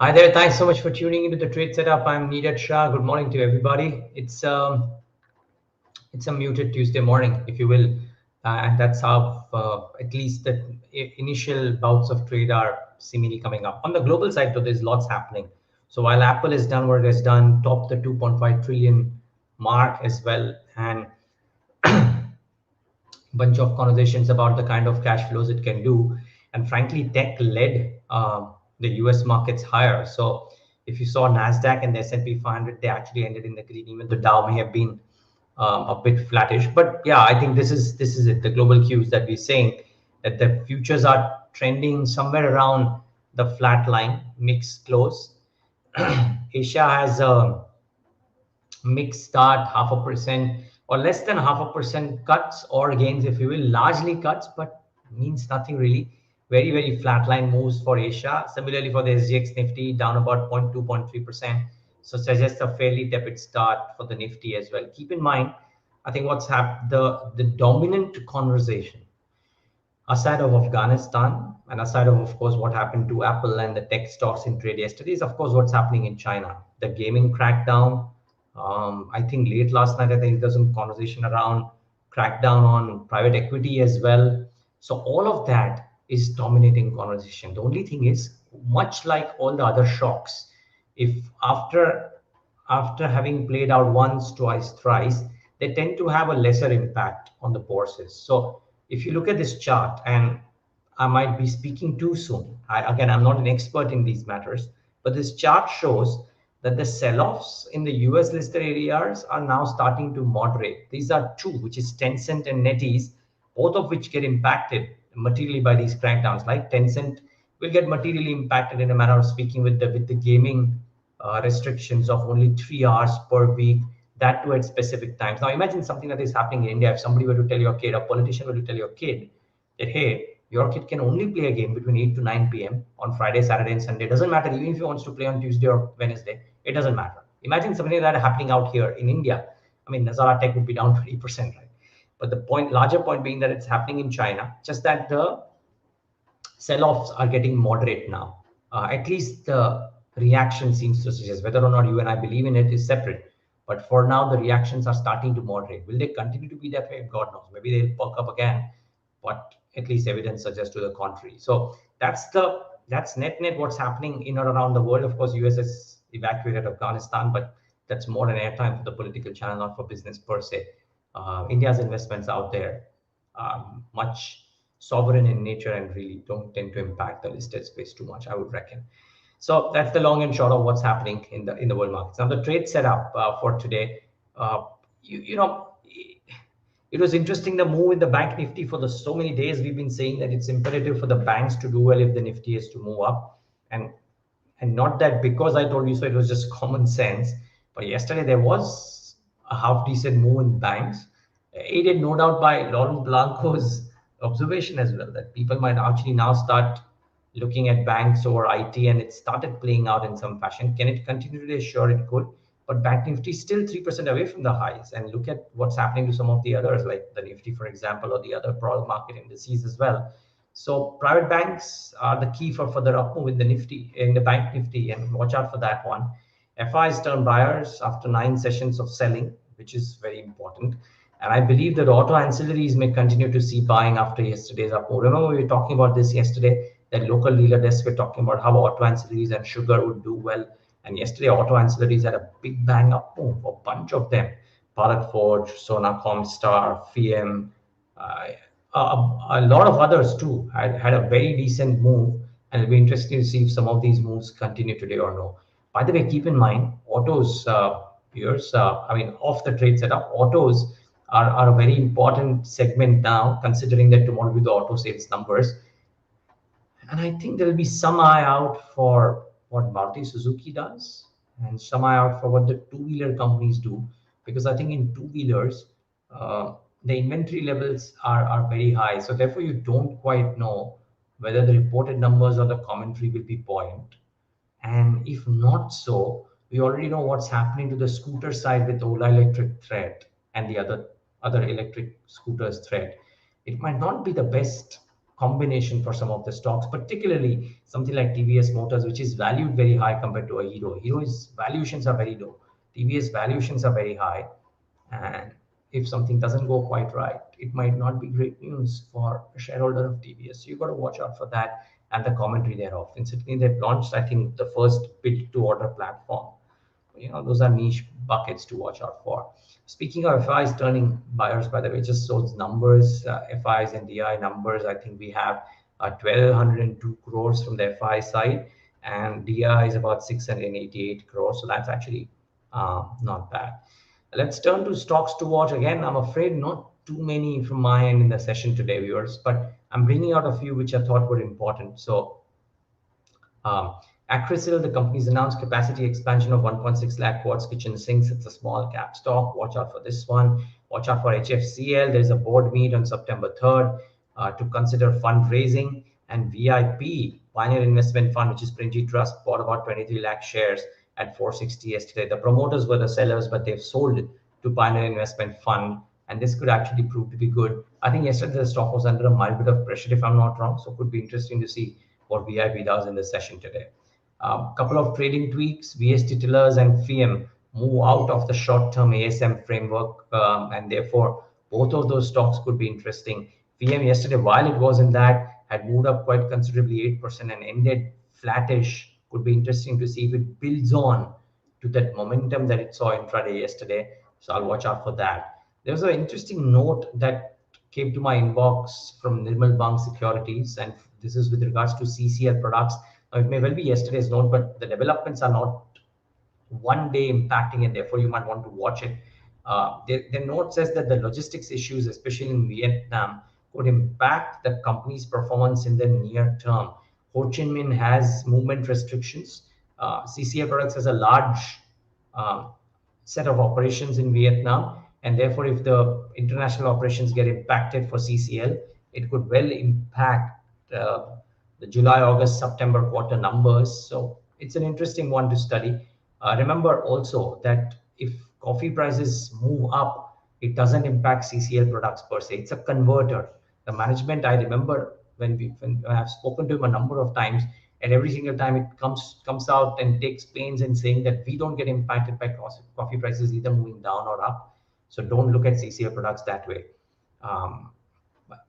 Hi there. Thanks so much for tuning into the trade setup. I'm Neeraj Shah. Good morning to everybody. It's a muted Tuesday morning, if you will, and that's how at least the initial bouts of trade are seemingly coming up. On the global side, though, there's lots happening. So while Apple has done what it has done, topped the 2.5 trillion mark as well, and bunch of conversations about the kind of cash flows it can do. And frankly, tech led the US markets higher. So if you saw NASDAQ and the S&P 500, they actually ended in the green, even the Dow may have been a bit flattish. But yeah, I think this is it. The global cues that we're saying that the futures are trending somewhere around the flat line, mixed close. Asia has a mixed start, 0.5% or less than 0.5% cuts or gains, if you will, largely cuts, but means nothing really. Very, very flatline moves for Asia. Similarly for the SGX Nifty, down about 0.2, 0.3%. So suggests a fairly tepid start for the Nifty as well. Keep in mind, I think what's happened, the dominant conversation aside of Afghanistan and aside of course, what happened to Apple and the tech stocks in trade yesterday is, of course, what's happening in China. The gaming crackdown. I think late last night, I think there's some conversation around crackdown on private equity as well. So all of that is dominating conversation. The only thing is, much like all the other shocks, if after having played out once, twice, thrice, they tend to have a lesser impact on the bourses. So if you look at this chart, and I might be speaking too soon. Again, I'm not an expert in these matters, but this chart shows that the sell-offs in the US listed areas are now starting to moderate. These are two, which is Tencent and NetEase, both of which get impacted materially by these crackdowns. Like Tencent will get materially impacted in a manner of speaking with the gaming restrictions of only 3 hours per week, that too at specific times. Now imagine something that is happening in India. If somebody were to tell your kid, a politician were to tell your kid that, hey, your kid can only play a game between 8 to 9 p.m. on Friday, Saturday, and Sunday. It doesn't matter, even if he wants to play on Tuesday or Wednesday, it doesn't matter. Imagine something like that happening out here in India. I mean, Nazara Tech would be down 20%, right? But the larger point being that it's happening in China, just that the sell-offs are getting moderate now. At least the reaction seems to suggest. Whether or not you and I believe in it is separate. But for now, the reactions are starting to moderate. Will they continue to be that way? God knows. Maybe they'll perk up again, but at least evidence suggests to the contrary. So that's net what's happening in or around the world. Of course, US has evacuated Afghanistan, but that's more an airtime for the political channel, not for business per se. India's investments out there much sovereign in nature and really don't tend to impact the listed space too much, I would reckon. So that's the long and short of what's happening in the world markets. Now the trade setup for today, you know, it was interesting, the move in the bank Nifty. For the so many days we've been saying that it's imperative for the banks to do well if the Nifty is to move up, and not that because I told you so, it was just common sense. But yesterday there was a half decent move in banks, aided no doubt by Laurent Blanco's observation as well, that people might actually now start looking at banks over IT, and it started playing out in some fashion. Can it continue today? Sure, it could. But Bank Nifty is still 3% away from the highs. And look at what's happening to some of the others, like the Nifty, for example, or the other broad market indices as well. So private banks are the key for further up move in the Nifty, in the Bank Nifty, and watch out for that one. FIs turn buyers after 9 sessions of selling, which is very important. And I believe that auto ancillaries may continue to see buying after yesterday's up move. Remember, we were talking about this yesterday, that local dealer desk were talking about how auto ancillaries and sugar would do well. And yesterday, auto ancillaries had a big bang up move, a bunch of them. Bharat Forge, Sona Comstar, FIEM, a lot of others too had a very decent move. And it'll be interesting to see if some of these moves continue today or no. By the way, keep in mind, autos, off the trade setup, autos are a very important segment now, considering that tomorrow will be the auto sales numbers. And I think there will be some eye out for what Maruti Suzuki does, and some eye out for what the two-wheeler companies do, because I think in two-wheelers, the inventory levels are very high. So therefore, you don't quite know whether the reported numbers or the commentary will be buoyant. And if not so, we already know what's happening to the scooter side with Ola Electric threat and the other electric scooters threat. It might not be the best combination for some of the stocks, particularly something like TVS Motors, which is valued very high compared to a Hero. Hero's valuations are very low. TVS valuations are very high. And if something doesn't go quite right, it might not be great news for a shareholder of TVS. So you got to watch out for that and the commentary thereof. Incidentally, they've launched, I think, the first build to order platform. Those are niche buckets to watch out for. Speaking of FIs turning buyers, by the way, just those numbers, FIs and DI numbers, I think we have 1,202 crores from the FI side, and DI is about 688 crores. So that's actually not bad. Let's turn to stocks to watch. Again, I'm afraid not too many from my end in the session today, viewers, but I'm bringing out a few which I thought were important. So um, Acrysil, the company's announced capacity expansion of 1.6 lakh quartz kitchen sinks. It's a small cap stock. Watch out for this one. Watch out for HFCL. There's a board meet on September 3rd to consider fundraising. And VIP, Pioneer Investment Fund, which is Pringy Trust, bought about 23 lakh shares at 460 yesterday. The promoters were the sellers, but they've sold to Pioneer Investment Fund. And this could actually prove to be good. I think yesterday the stock was under a mild bit of pressure, if I'm not wrong. So it could be interesting to see what VIP does in the session today. Couple of trading tweaks. VST Tillers and FIAM move out of the short-term ASM framework, and therefore both of those stocks could be interesting. FIAM yesterday, while it was in that, had moved up quite considerably, 8%, and ended flattish. Could be interesting to see if it builds on to that momentum that it saw intraday yesterday. So I'll watch out for that. There was an interesting note that came to my inbox from Nirmal Bang Securities, and this is with regards to CCL products. Now, it may well be yesterday's note, but the developments are not one day impacting, and therefore you might want to watch it. The note says that the logistics issues, especially in Vietnam, could impact the company's performance in the near term. Ho Chi Minh has movement restrictions. CCL Products has a large um, set of operations in Vietnam, and therefore, if the international operations get impacted for CCL, it could well impact the July, August, September quarter numbers. So it's an interesting one to study. Remember also that if coffee prices move up, it doesn't impact CCL products per se. It's a converter. The management, I remember when I've spoken to him a number of times, and every single time it comes out and takes pains in saying that we don't get impacted by coffee prices either moving down or up. So don't look at CCL products that way. Um,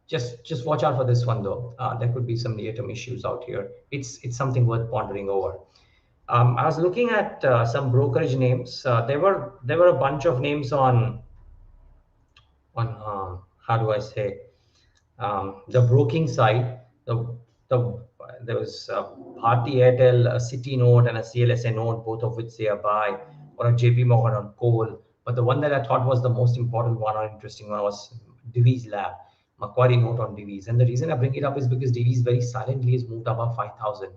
just watch out for this one though. There could be some near-term issues out here. It's something worth pondering over. I was looking at some brokerage names. There were a bunch of names on how do I say, the broking side. The there was Bharti Airtel, a City note, and a CLSA note, both of which say a buy, or a JP Morgan on coal. But the one that I thought was the most important one or interesting one was Divi's Lab, Macquarie note on Divi's. And the reason I bring it up is because Divi's very silently has moved above 5,000.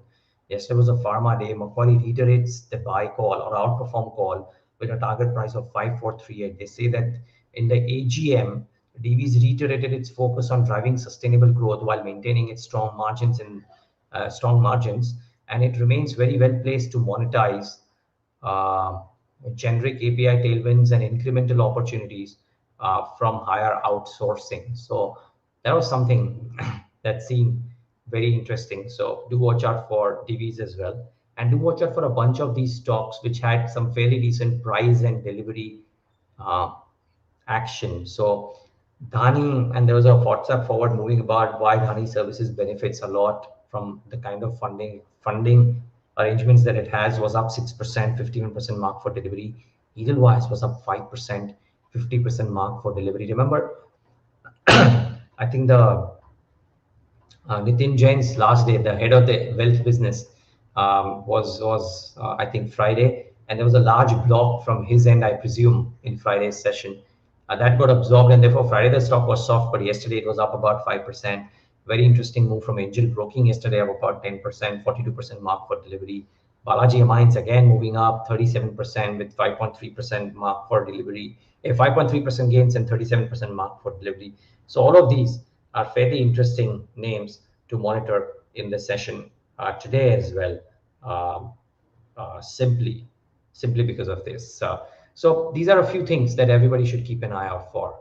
Yesterday was a pharma day. Macquarie reiterates the buy call or outperform call with a target price of 5,438. They say that in the AGM, Divi's reiterated its focus on driving sustainable growth while maintaining its strong margins, and it remains very well placed to monetize uh, generic API tailwinds and incremental opportunities from higher outsourcing. So that was something that seemed very interesting. So do watch out for DVs as well. And do watch out for a bunch of these stocks which had some fairly decent price and delivery uh, action. So Dhani, and there was a WhatsApp forward moving about why Dhani Services benefits a lot from the kind of funding arrangements that it has, was up 6%, 51% mark for delivery. Edelweiss was up 5%, 50% mark for delivery. Remember, I think the Nitin Jain's last day, the head of the wealth business, was I think Friday, and there was a large block from his end, I presume, in Friday's session. That got absorbed, and therefore Friday the stock was soft, but yesterday it was up about 5%. Very interesting move from Angel Broking yesterday of about 10%, 42% mark for delivery. Balaji Mines again moving up 37% with 5.3% mark for delivery, 5.3% gains and 37% mark for delivery. So all of these are fairly interesting names to monitor in the session today as well, um, simply because of this. So these are a few things that everybody should keep an eye out for.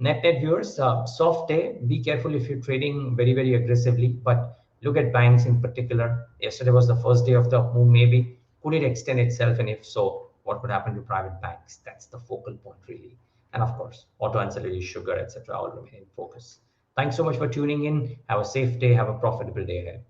Net viewers, soft day. Be careful if you're trading very, very aggressively, but look at banks in particular. Yesterday was the first day of the move, maybe. Could it extend itself? And if so, what could happen to private banks? That's the focal point, really. And of course, auto ancillary, sugar, etc., all remain in focus. Thanks so much for tuning in. Have a safe day. Have a profitable day ahead.